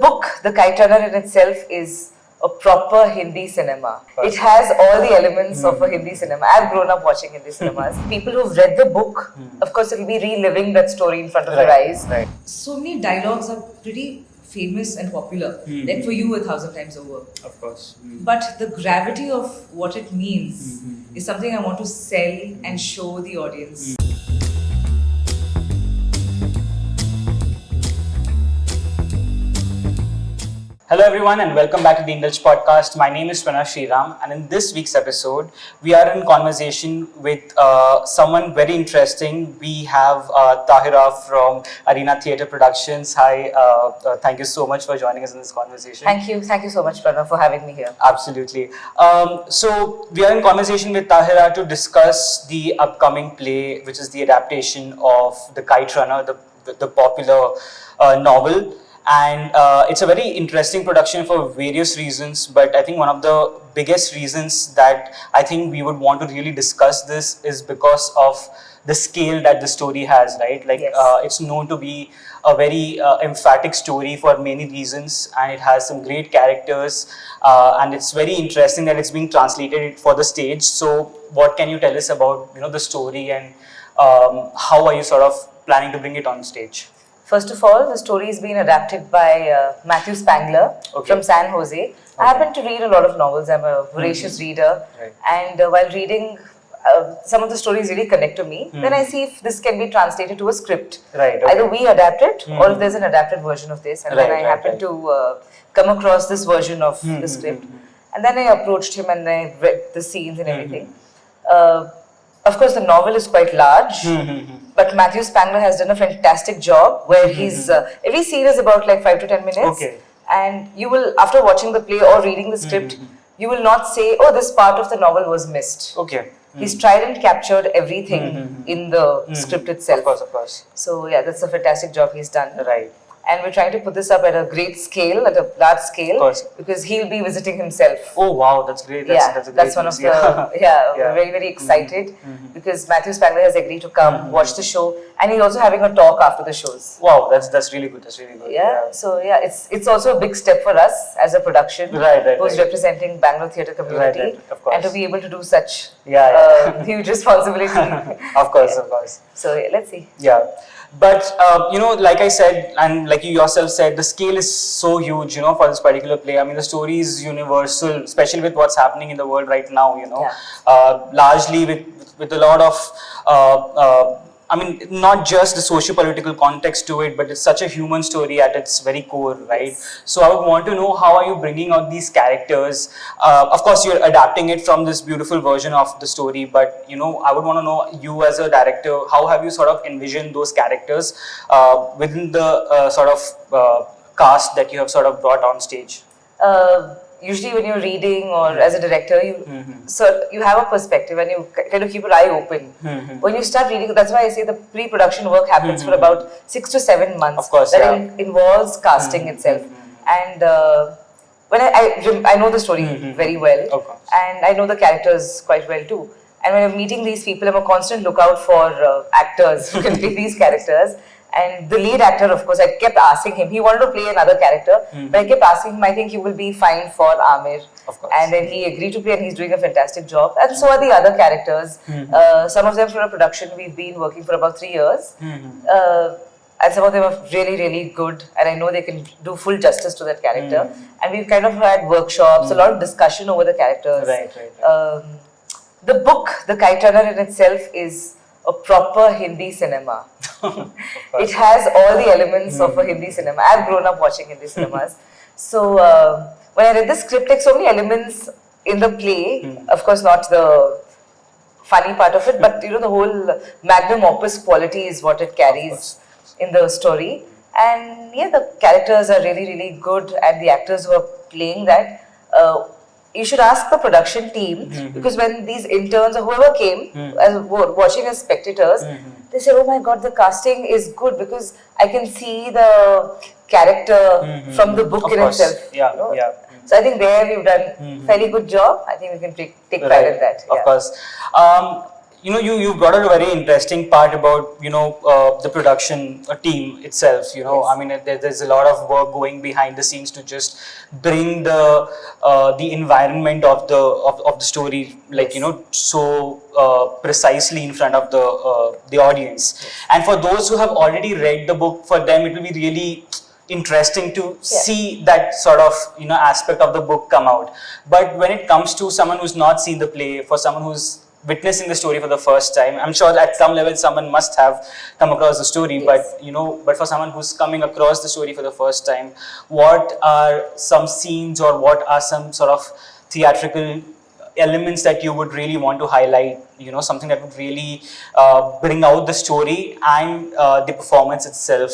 book, The Kite Runner in itself is a proper Hindi cinema. It has all the elements of a Hindi cinema. I've grown up watching Hindi cinemas. People who've read the book, of course, it'll be reliving that story in front of their eyes. Right. So many dialogues are pretty famous and popular, like for you 1,000 times over. Of course. But the gravity of what it means is something I want to sell and show the audience. Hello everyone and welcome back to the Indulge podcast. My name is Pranav Sriram and in this week's episode, we are in conversation with someone very interesting. We have Tahera from Arena Theatre Productions. Hi, thank you so much for joining us in this conversation. Thank you so much, Pranav, for having me here. Absolutely. So we are in conversation with Tahera to discuss the upcoming play, which is the adaptation of The Kite Runner, the popular novel. And it's a very interesting production for various reasons, but I think one of the biggest reasons that I think we would want to really discuss this is because of the scale that the story has, right? Like, yes. It's known to be a very emphatic story for many reasons, and it has some great characters, and it's very interesting that it's being translated for the stage. So what can you tell us about, the story, and how are you sort of planning to bring it on stage? First of all, the story is being adapted by Matthew Spangler from San Jose. I happen to read a lot of novels. I'm a voracious reader. Right. And while reading, some of the stories really connect to me. Then I see if this can be translated to a script. Right. Okay. Either we adapt it or if there's an adapted version of this. And then I happen to come across this version of the script. And then I approached him and I read the scenes and everything. Of course, the novel is quite large, but Matthew Spangler has done a fantastic job where he's, every scene is about like 5 to 10 minutes. Okay. And you will, after watching the play or reading the script, you will not say, oh, this part of the novel was missed. Okay. He's tried and captured everything in the script itself. Of course. So yeah, that's a fantastic job he's done. Right. And we're trying to put this up at a great scale, at a large scale, because he'll be visiting himself. Oh wow, that's great. That's one of the, we're very, very excited because Matthew Spangler has agreed to come, watch the show, and he's also having a talk after the shows. Wow, that's really good, Yeah, so yeah, it's also a big step for us as a production who's representing Bangalore theatre community, of course. and to be able to do such huge responsibility. Of course. So yeah, let's see. Yeah. But, like I said, and like you yourself said, the scale is so huge, for this particular play. I mean, the story is universal, especially with what's happening in the world right now, largely with a lot of, not just the socio-political context to it, but it's such a human story at its very core, right? Yes. So I would want to know, how are you bringing out these characters? Of course, you're adapting it from this beautiful version of the story, but, I would want to know, you as a director, how have you sort of envisioned those characters within the sort of cast that you have sort of brought on stage? Usually when you're reading or as a director, you have a perspective and you kind of keep your eye open. When you start reading, that's why I say the pre-production work happens for about 6 to 7 months. Of course, that involves casting itself. And when I know the story very well, and I know the characters quite well too. And when I'm meeting these people, I'm a constant lookout for actors who can play these characters. And the lead actor, of course, I kept asking him. He wanted to play another character, but I kept asking him, I think he will be fine for Amir. Of course. And then he agreed to play and he's doing a fantastic job. And so are the other characters. Some of them from a production we've been working for about 3 years. And some of them are really, really good. And I know they can do full justice to that character. And we've kind of had workshops, a lot of discussion over the characters. Right. The book, The Kite Runner in itself is a proper Hindi cinema. It has all the elements of a Hindi cinema. I've grown up watching Hindi cinemas. So when I read the script, like so many elements in the play, of course not the funny part of it, but the whole magnum opus quality is what it carries in the story. And yeah, the characters are really, really good, and the actors who are playing that, you should ask the production team, because when these interns or whoever came as watching as spectators, they say, oh my god, the casting is good because I can see the character from the book in itself. So I think there we've done fairly good job. I think we can take pride in that. Of course. you brought out a very interesting part about the production team itself. Yes. I mean, there's a lot of work going behind the scenes to just bring the environment of the story, like Yes. so precisely in front of the audience. Yes. And for those who have already read the book, for them it will be really interesting to see that sort of aspect of the book come out. But when it comes to someone who's not seen the play, for someone who's witnessing the story for the first time, I'm sure at some level someone must have come across the story. Yes. But for someone who's coming across the story for the first time, what are some scenes or what are some sort of theatrical elements that you would really want to highlight, something that would really bring out the story and the performance itself,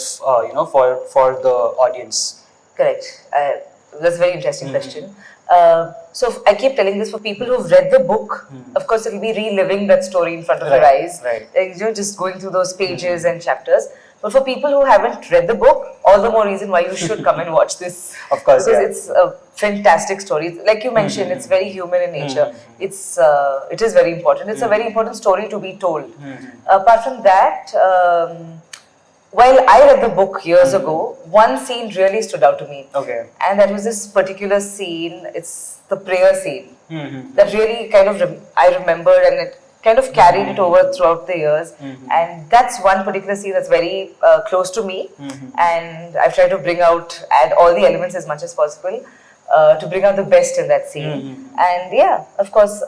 for the audience? Correct. That's a very interesting question. So I keep telling this for people who've read the book. Of course, it'll be reliving that story in front of your eyes. Right. Like, just going through those pages and chapters. But for people who haven't read the book, all the more reason why you should come and watch this. Of course, because yeah. it's a fantastic story. Like you mentioned, it's very human in nature. It is very important. It's a very important story to be told. Apart from that, while I read the book years ago, one scene really stood out to me. Okay. And that was this particular scene. It's the prayer scene. That really kind of I remembered, and it kind of carried it over throughout the years. And that's one particular scene that's very close to me. And I've tried to add all the elements as much as possible to bring out the best in that scene. And yeah, of course,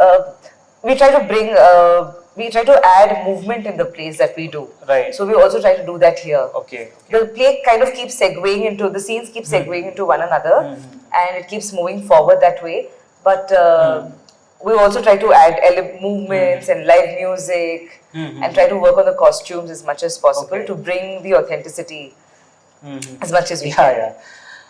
we try to add movement in the plays that we do. Right. So we also try to do that here. Okay. The play kind of keeps segueing into, the scenes keep segueing into one another, and it keeps moving forward that way. But we also try to add movements and live music, and try to work on the costumes as much as possible to bring the authenticity as much as we can. Yeah.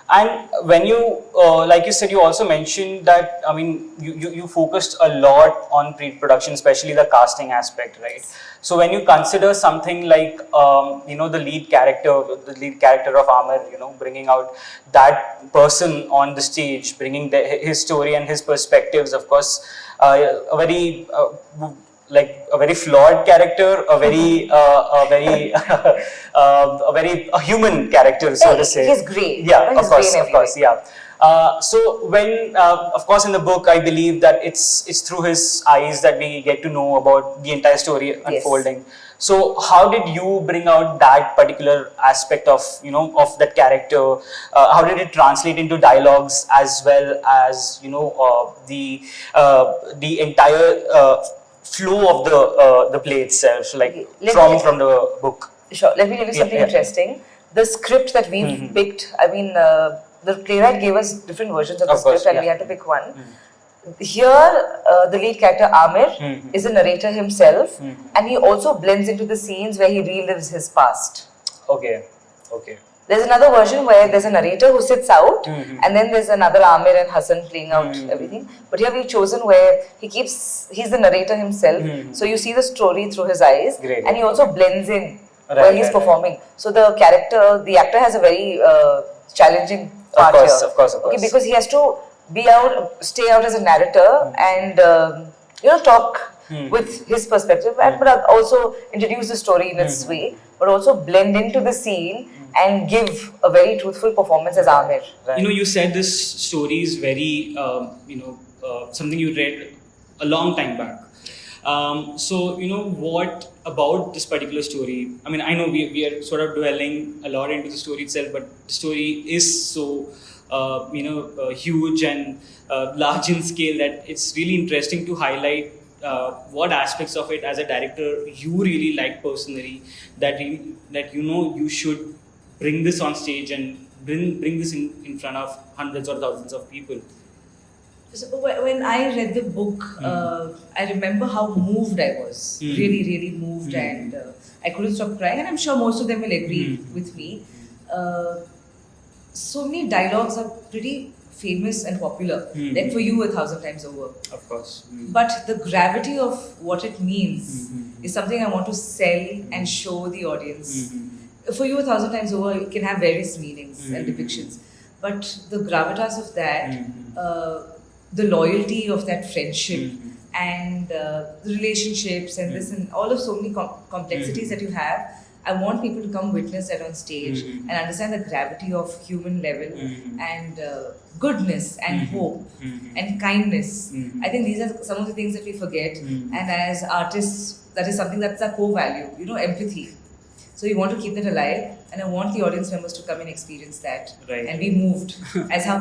And when you, like you said, you also mentioned that, I mean, you focused a lot on pre-production, especially the casting aspect, right? So when you consider something like, the lead character of Amir, bringing out that person on the stage, bringing his story and his perspectives, of course, a very flawed character, a very human character, so to say. He's great. Yeah, He's of course, yeah. So when, of course, in the book, I believe that it's through his eyes that we get to know about the entire story unfolding. So how did you bring out that particular aspect of that character? How did it translate into dialogues as well as the entire flow of the play itself, like from the book? Sure. Let me tell you something interesting. The script that we've picked, I mean, the playwright gave us different versions of the script, and we had to pick one. Here, the lead character Amir is a narrator himself, and he also blends into the scenes where he relives his past. Okay. There's another version where there's a narrator who sits out, and then there's another Amir and Hassan playing out everything. But here we've chosen where he's the narrator himself, so you see the story through his eyes, and he also blends in while he's performing. So the actor has a very challenging part here. Of course. Okay, because he has to stay out as a narrator and talk with his perspective, but also introduce the story in its way, but also blend into the scene and give a very truthful performance as Amir. Right. You said this story is very, something you read a long time back. So, what about this particular story? I mean, I know we are sort of dwelling a lot into the story itself, but the story is so, huge and large in scale that it's really interesting to highlight what aspects of it as a director you really like personally, that you should bring this on stage and bring this in front of hundreds or thousands of people. So when I read the book, I remember how moved I was. Really, really moved, and I couldn't stop crying. And I'm sure most of them will agree with me. So many dialogues are pretty famous and popular, like for you 1,000 times over. Of course. But the gravity of what it means is something I want to sell and show the audience. For you 1,000 times over, it can have various meanings and depictions. But the gravitas of that, the loyalty of that friendship, and the relationships and this and all of so many complexities that you have. I want people to come witness that on stage and understand the gravity of human level and goodness and hope and kindness. I think these are some of the things that we forget. And as artists, that is something that's a core value, you know, empathy. So we want to keep that alive, and I want the audience members to come and experience that and be moved. As how,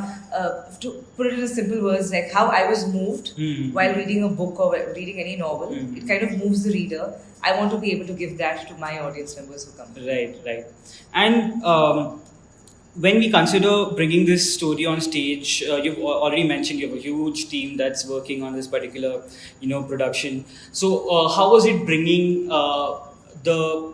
to put it in simple words, like how I was moved while reading a book or reading any novel, it kind of moves the reader. I want to be able to give that to my audience members who come. Right. And when we consider bringing this story on stage, you've already mentioned you have a huge team that's working on this particular, production. So how was it bringing the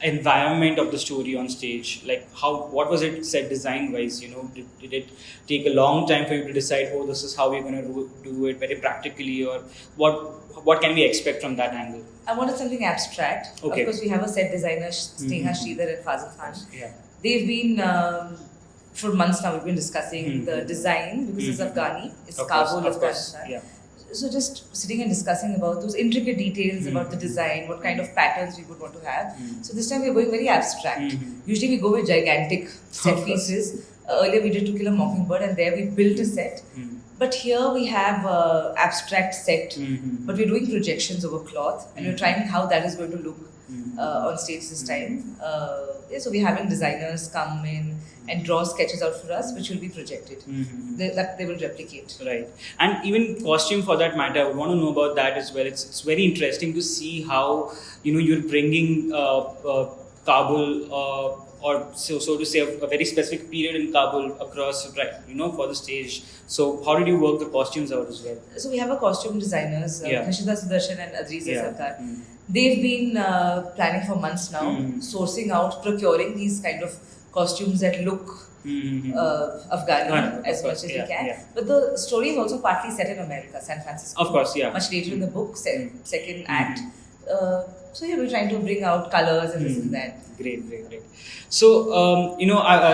environment of the story on stage? Like what was it set design wise? Did it take a long time for you to decide, oh, this is how we're going to do it very practically, or what can we expect from that angle? I wanted something abstract. Okay. Of course, we have a set designer, Sneha Sridhar and Fazil Khan. Yeah. They've been, for months now, we've been discussing the design, because it's Afghani, it's Kabul, Afghanistan. Yeah. So just sitting and discussing about those intricate details about the design, what kind of patterns we would want to have. So this time we're going very abstract. Usually we go with gigantic set pieces. Earlier we did To Kill a Mockingbird, and there we built a set. But here we have abstract set, but we're doing projections over cloth, and we're trying how that is going to look on stage this time. So we're having designers come in and draw sketches out for us, which will be projected. That they will replicate. Right. And even costume for that matter, I would want to know about that as well. It's very interesting to see how, you're bringing Kabul or so to say a very specific period in Kabul across, for the stage. So how did you work the costumes out as well? So we have a costume designers, Nishita Sudarshan and Adriza Sarkar. They've been planning for months now, sourcing out, procuring these kind of costumes that look Afghani as much as we can. Yeah. But the story is also partly set in America, San Francisco. Of course, yeah. Much later in the book, second act. So we're trying to bring out colors and this and that. Great. So,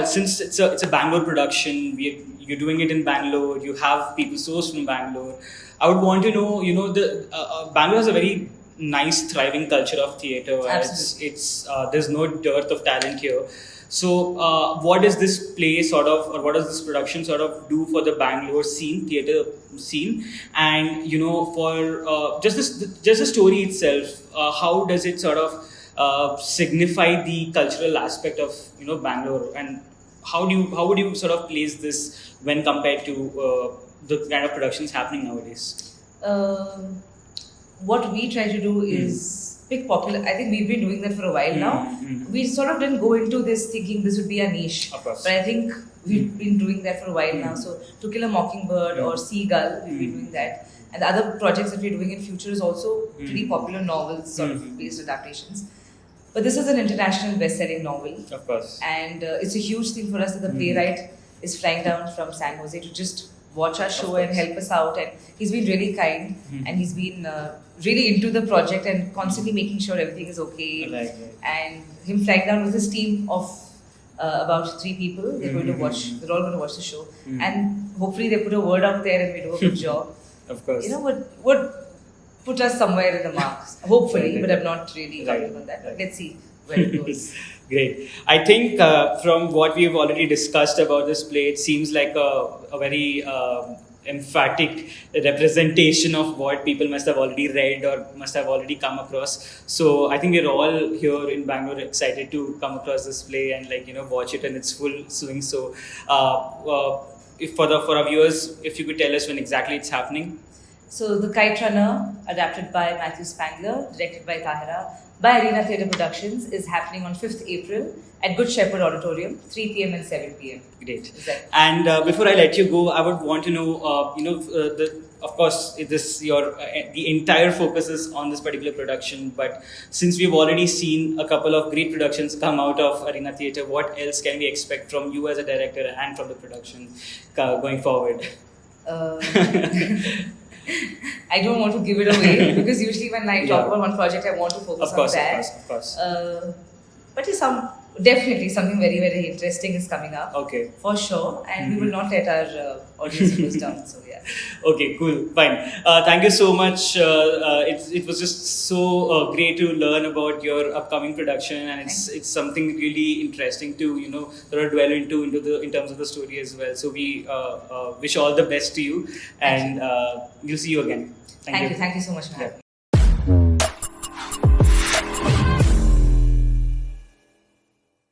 since it's a Bangalore production, you're doing it in Bangalore, you have people sourced from Bangalore. I would want to know, the Bangalore has a very nice, thriving culture of theatre. It's there's no dearth of talent here. So, what does this play or what does this production do for the Bangalore theatre scene? And for just the story itself, how does it signify the cultural aspect of Bangalore, and how would you place this when compared to the kind of productions happening nowadays? What we try to do is pick popular. I think we've been doing that for a while now. We didn't go into this thinking this would be a niche. Of course. But I think we've been doing that for a while now. So To Kill a Mockingbird or Seagull, we've been doing that. And the other projects that we're doing in future is also pretty popular novels, based adaptations. But this is an international best-selling novel. Of course. And it's a huge thing for us that the playwright is flying down from San Jose to just watch our show and help us out. And he's been really kind, and he's been really into the project and constantly making sure everything is okay. Right. And him flying down with his team of about 3 people. They're going to watch. They're all going to watch the show, and hopefully they put a word out there and we do a good job. Of course. Would put us somewhere in the marks. Hopefully, but I'm not really counting on that. Let's see where it goes. Great. I think from what we've already discussed about this play, it seems like a very emphatic representation of what people must have already read or must have already come across. So I think we're all here in Bangalore excited to come across this play and watch it in its full swing. So if for our viewers, if you could tell us when exactly it's happening. So The Kite Runner, adapted by Matthew Spangler, directed by Tahera, by Arena Theatre Productions, is happening on 5th April at Good Shepherd Auditorium, 3 p.m. and 7 p.m. Great. And before I let you go, I would want to know, of course, the entire focus is on this particular production, but since we've already seen a couple of great productions come out of Arena Theatre, what else can we expect from you as a director and from the production going forward? I don't want to give it away because usually when I talk about one project, I want to focus on that. Of course. But there's some definitely something very, very interesting is coming up. Okay. For sure. And we will not let our audience members down. So, yeah. Okay, cool, fine. Thank you so much. It was just so great to learn about your upcoming production, and it's something really interesting to sort of dwell in terms of the story as well. So we wish all the best to you, and we'll see you again. Thank you so much for having me.